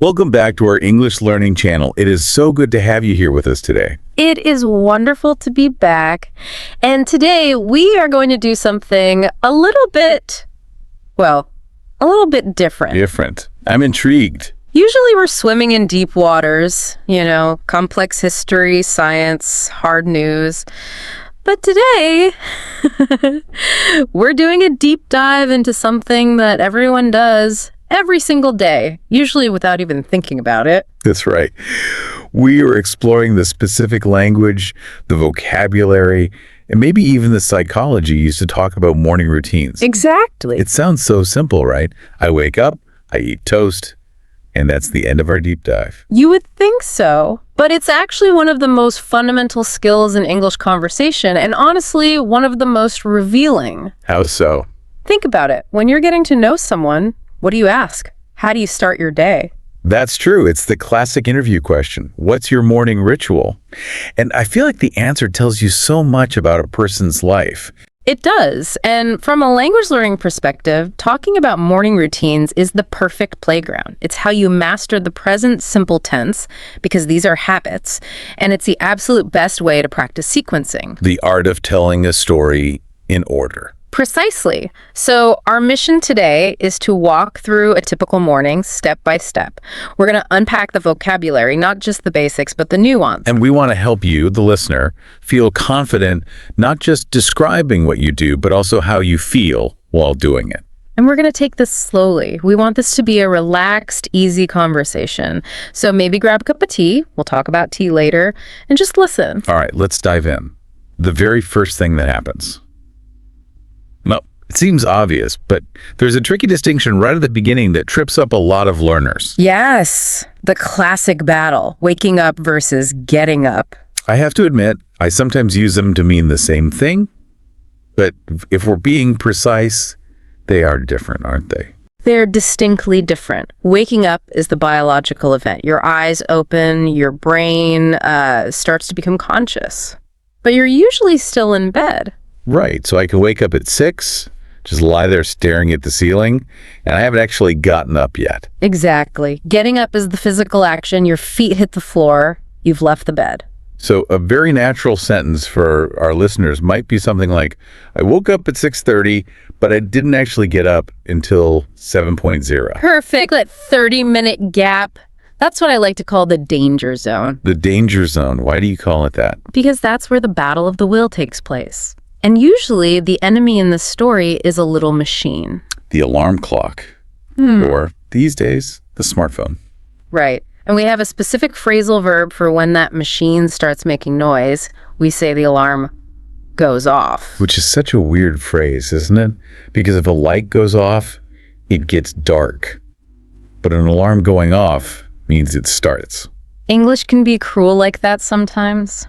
Welcome back to our English Learning channel. It is so good to have you here with us today. It is wonderful to be back. And today we are going to do something a little bit different. Different. I'm intrigued. Usually we're swimming in deep waters, complex history, science, hard news. But today, we're doing a deep dive into something that everyone does every single day, usually without even thinking about it. That's right. We are exploring the specific language, the vocabulary, and maybe even the psychology used to talk about morning routines. Exactly. It sounds so simple, right? I wake up, I eat toast, and that's the end of our deep dive. You would think so, but it's actually one of the most fundamental skills in English conversation, and honestly, one of the most revealing. How so? Think about it. When you're getting to know someone, what do you ask? How do you start your day? That's true. It's the classic interview question. What's your morning ritual? And I feel like the answer tells you so much about a person's life. It does. And from a language learning perspective, talking about morning routines is the perfect playground. It's how you master the present simple tense, because these are habits, and it's the absolute best way to practice sequencing. The art of telling a story in order. Precisely. So our mission today is to walk through a typical morning step by step. We're going to unpack the vocabulary, not just the basics, but the nuance. And we want to help you, the listener, feel confident, not just describing what you do, but also how you feel while doing it. And we're going to take this slowly. We want this to be a relaxed, easy conversation. So maybe grab a cup of tea. We'll talk about tea later. And just listen. All right, let's dive in. The very first thing that happens. Well, it seems obvious, but there's a tricky distinction right at the beginning that trips up a lot of learners. Yes, the classic battle, waking up versus getting up. I have to admit, I sometimes use them to mean the same thing, but if we're being precise, they are different, aren't they? They're distinctly different. Waking up is the biological event. Your eyes open, your brain starts to become conscious, but you're usually still in bed. Right, so I can wake up at 6, just lie there staring at the ceiling, and I haven't actually gotten up yet. Exactly. Getting up is the physical action. Your feet hit the floor. You've left the bed. So a very natural sentence for our listeners might be something like, I woke up at 6:30, but I didn't actually get up until 7:0. Perfect. That 30-minute gap. That's what I like to call the danger zone. The danger zone. Why do you call it that? Because that's where the battle of the will takes place. And usually the enemy in the story is a little machine. The alarm clock. Or, these days, the smartphone. Right. And we have a specific phrasal verb for when that machine starts making noise. We say the alarm goes off. Which is such a weird phrase, isn't it? Because if a light goes off, it gets dark. But an alarm going off means it starts. English can be cruel like that sometimes.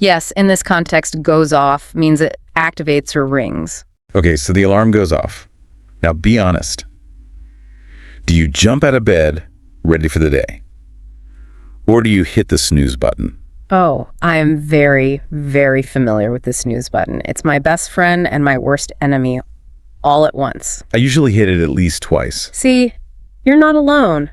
Yes, in this context, goes off means it activates or rings. Okay, so the alarm goes off. Now be honest. Do you jump out of bed ready for the day? Or do you hit the snooze button? Oh, I am very, very familiar with the snooze button. It's my best friend and my worst enemy all at once. I usually hit it at least twice. See, you're not alone.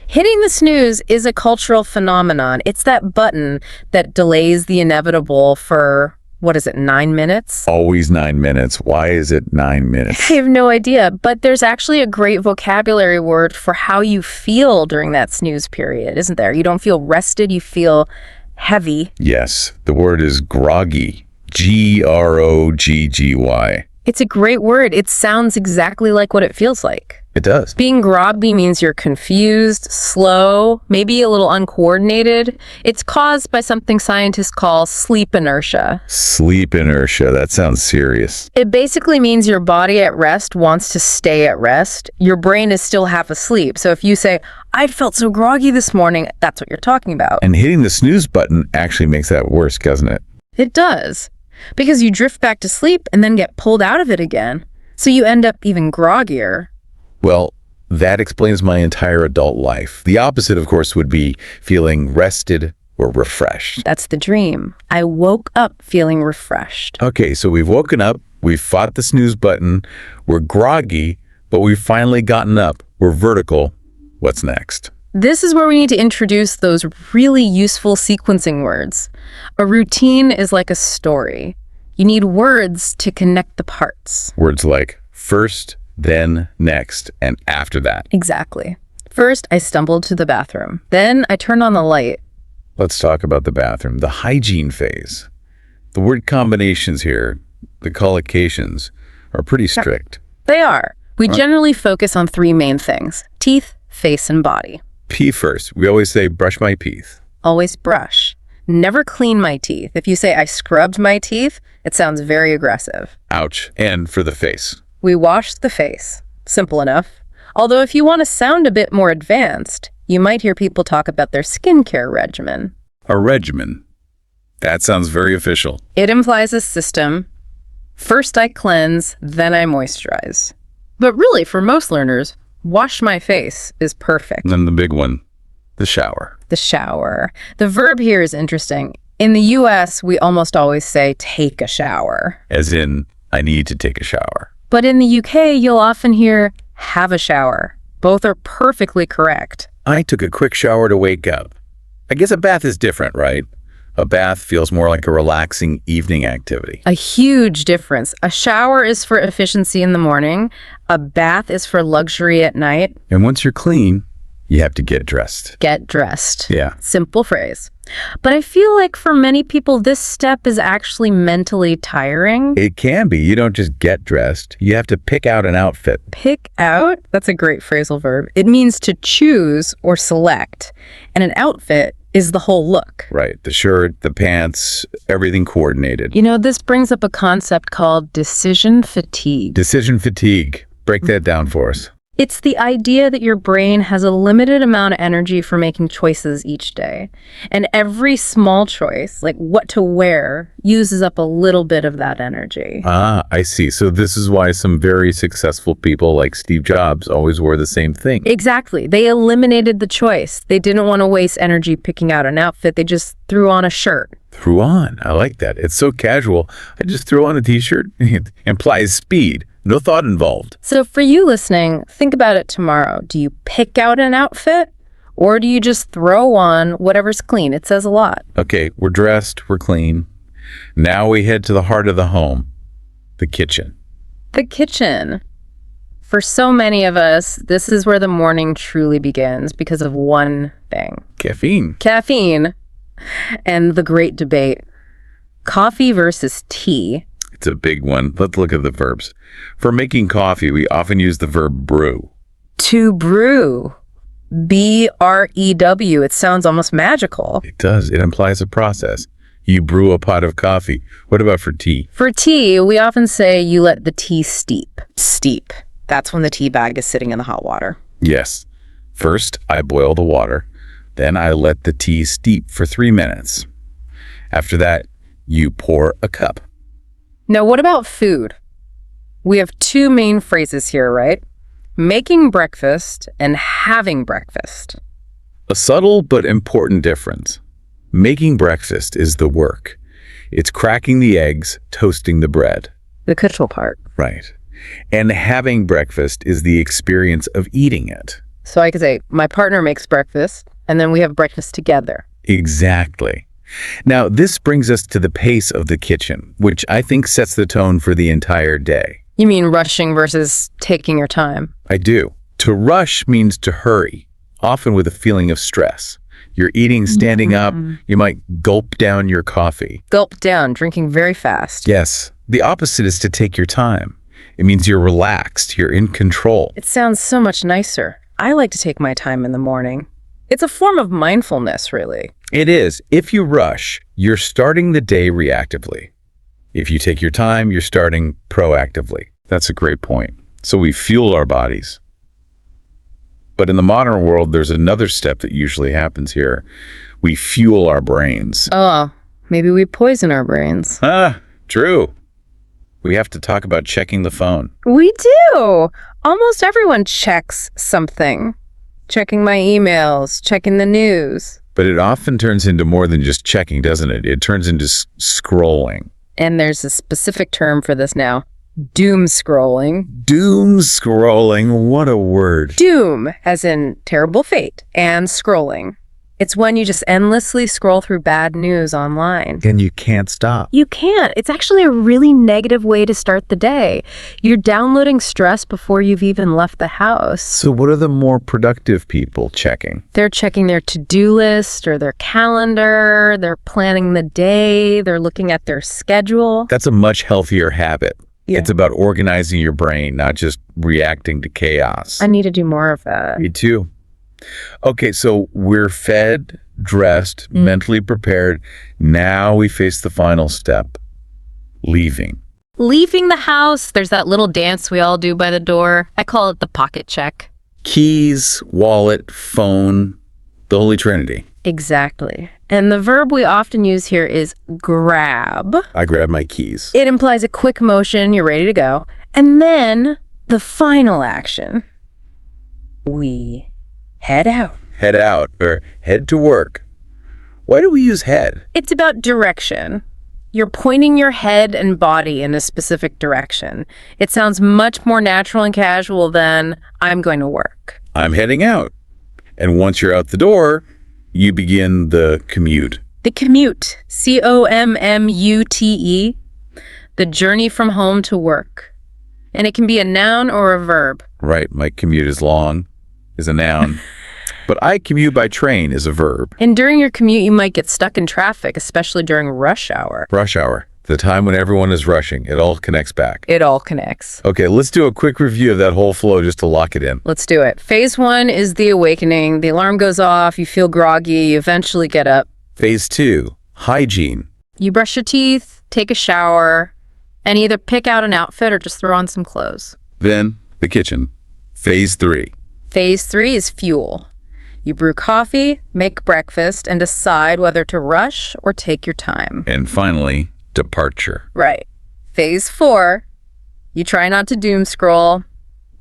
Hitting the snooze is a cultural phenomenon. It's that button that delays the inevitable for, 9 minutes? Always 9 minutes. Why is it 9 minutes? I have no idea, but there's actually a great vocabulary word for how you feel during that snooze period, isn't there? You don't feel rested, you feel heavy. Yes, the word is groggy. Groggy. It's a great word. It sounds exactly like what it feels like. It does. Being groggy means you're confused, slow, maybe a little uncoordinated. It's caused by something scientists call sleep inertia. Sleep inertia. That sounds serious. It basically means your body at rest wants to stay at rest. Your brain is still half asleep. So if you say, I felt so groggy this morning, that's what you're talking about. And hitting the snooze button actually makes that worse, doesn't it? It does. Because you drift back to sleep and then get pulled out of it again. So you end up even groggier. Well, that explains my entire adult life. The opposite, of course, would be feeling rested or refreshed. That's the dream. I woke up feeling refreshed. Okay, so we've woken up, we've fought the snooze button, we're groggy, but we've finally gotten up. We're vertical. What's next? This is where we need to introduce those really useful sequencing words. A routine is like a story. You need words to connect the parts. Words like first, then, next, and after that. Exactly. First, I stumbled to the bathroom. Then I turned on the light. Let's talk about the bathroom, the hygiene phase. The word combinations here, the collocations, are pretty strict. They are. We generally focus on three main things: teeth, face, and body. Pee first. We always say brush my teeth. Always brush. Never clean my teeth. If you say I scrubbed my teeth, it sounds very aggressive. Ouch. And for the face. We wash the face. Simple enough. Although if you want to sound a bit more advanced, you might hear people talk about their skincare regimen. A regimen. That sounds very official. It implies a system. First I cleanse, then I moisturize. But really, for most learners, wash my face is perfect. And then the big one, the shower. The shower. The verb here is interesting. In the US, we almost always say take a shower. As in, I need to take a shower. But in the UK, you'll often hear have a shower. Both are perfectly correct. I took a quick shower to wake up. I guess a bath is different, right? A bath feels more like a relaxing evening activity. A huge difference. A shower is for efficiency in the morning. A bath is for luxury at night. And once you're clean, you have to get dressed. Get dressed. Yeah. Simple phrase. But I feel like for many people, this step is actually mentally tiring. It can be. You don't just get dressed. You have to pick out an outfit. Pick out? That's a great phrasal verb. It means to choose or select. And an outfit is the whole look. Right. The shirt, the pants, everything coordinated. You know, this brings up a concept called decision fatigue. Decision fatigue. Break that down for us. It's the idea that your brain has a limited amount of energy for making choices each day. And every small choice, like what to wear, uses up a little bit of that energy. Ah, I see. So this is why some very successful people like Steve Jobs always wore the same thing. Exactly. They eliminated the choice. They didn't want to waste energy picking out an outfit. They just threw on a shirt. Threw on. I like that. It's so casual. I just threw on a t-shirt. It implies speed. No thought involved. So for you listening, think about it tomorrow. Do you pick out an outfit or do you just throw on whatever's clean? It says a lot. Okay, we're dressed, we're clean. Now we head to the heart of the home, the kitchen. The kitchen. For so many of us, this is where the morning truly begins because of one thing. Caffeine. Caffeine and the great debate. Coffee versus tea. It's a big one. Let's look at the verbs. For making coffee, we often use the verb brew. To brew. B-R-E-W. It sounds almost magical. It does. It implies a process. You brew a pot of coffee. What about for tea? For tea, we often say you let the tea steep. Steep. That's when the tea bag is sitting in the hot water. Yes. First, I boil the water. Then I let the tea steep for 3 minutes. After that, you pour a cup. Now, what about food? We have two main phrases here, right? Making breakfast and having breakfast. A subtle but important difference. Making breakfast is the work. It's cracking the eggs, toasting the bread. The crucial part. Right. And having breakfast is the experience of eating it. So I could say, my partner makes breakfast, and then we have breakfast together. Exactly. Now, this brings us to the pace of the kitchen, which I think sets the tone for the entire day. You mean rushing versus taking your time? I do. To rush means to hurry, often with a feeling of stress. You're eating standing up, you might gulp down your coffee. Gulp down, drinking very fast. Yes, the opposite is to take your time. It means you're relaxed, you're in control. It sounds so much nicer. I like to take my time in the morning. It's a form of mindfulness, really. It is. If you rush, you're starting the day reactively. If you take your time, you're starting proactively. That's a great point. So we fuel our bodies. But in the modern world, there's another step that usually happens here. We fuel our brains. Oh, maybe we poison our brains. Ah, true. We have to talk about checking the phone. We do. Almost everyone checks something. Checking my emails, checking the news. But it often turns into more than just checking, doesn't it? It turns into scrolling. And there's a specific term for this now. Doom scrolling. Doom scrolling, what a word. Doom, as in terrible fate, and scrolling. It's when you just endlessly scroll through bad news online. And you can't stop. You can't. It's actually a really negative way to start the day. You're downloading stress before you've even left the house. So what are the more productive people checking? They're checking their to-do list or their calendar. They're planning the day. They're looking at their schedule. That's a much healthier habit. Yeah. It's about organizing your brain, not just reacting to chaos. I need to do more of that. Me too. Okay, so we're fed, dressed, mentally prepared. Now we face the final step, leaving. Leaving the house, there's that little dance we all do by the door. I call it the pocket check. Keys, wallet, phone, the Holy Trinity. Exactly. And the verb we often use here is grab. I grab my keys. It implies a quick motion, you're ready to go. And then the final action. We head out. Head out or head to work. Why do we use head? It's about direction. You're pointing your head and body in a specific direction. It sounds much more natural and casual than I'm going to work. I'm heading out. And once you're out the door, you begin the commute. The commute, C-O-M-M-U-T-E, the journey from home to work. And it can be a noun or a verb. Right, my commute is long is a noun. But I commute by train is a verb. And during your commute, you might get stuck in traffic, especially during rush hour. Rush hour, the time when everyone is rushing. It all connects back. It all connects. Okay, let's do a quick review of that whole flow just to lock it in. Let's do it. Phase 1 is the awakening. The alarm goes off, you feel groggy, you eventually get up. Phase 2, hygiene. You brush your teeth, take a shower, and either pick out an outfit or just throw on some clothes. Then the kitchen. Phase 3. Phase 3 is fuel. You brew coffee, make breakfast, and decide whether to rush or take your time. And finally, departure. Right. Phase 4, you try not to doom scroll,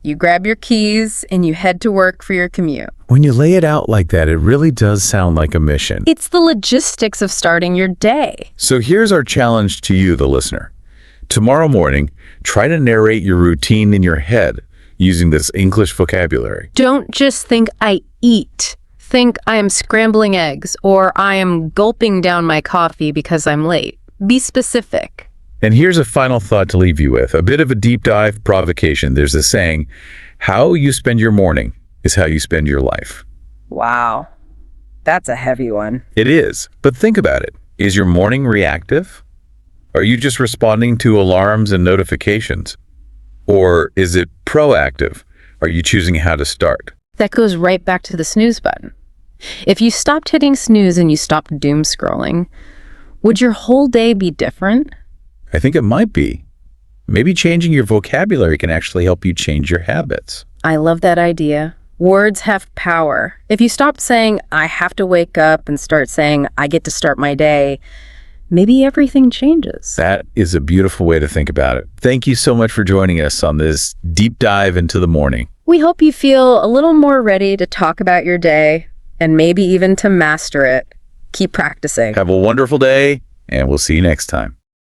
you grab your keys, and you head to work for your commute. When you lay it out like that, it really does sound like a mission. It's the logistics of starting your day. So here's our challenge to you, the listener. Tomorrow morning, try to narrate your routine in your head using this English vocabulary. Don't just think I eat. Think I am scrambling eggs or I am gulping down my coffee because I'm late. Be specific. And here's a final thought to leave you with, a bit of a deep dive provocation. There's a saying, how you spend your morning is how you spend your life. Wow. That's a heavy one. It is, but think about it. Is your morning reactive? Are you just responding to alarms and notifications? Or is it proactive? Are you choosing how to start? That goes right back to the snooze button. If you stopped hitting snooze and you stopped doom scrolling, would your whole day be different? I think it might be. Maybe changing your vocabulary can actually help you change your habits. I love that idea. Words have power. If you stop saying, I have to wake up and start saying, I get to start my day, maybe everything changes. That is a beautiful way to think about it. Thank you so much for joining us on this deep dive into the morning. We hope you feel a little more ready to talk about your day and maybe even to master it. Keep practicing. Have a wonderful day, and we'll see you next time.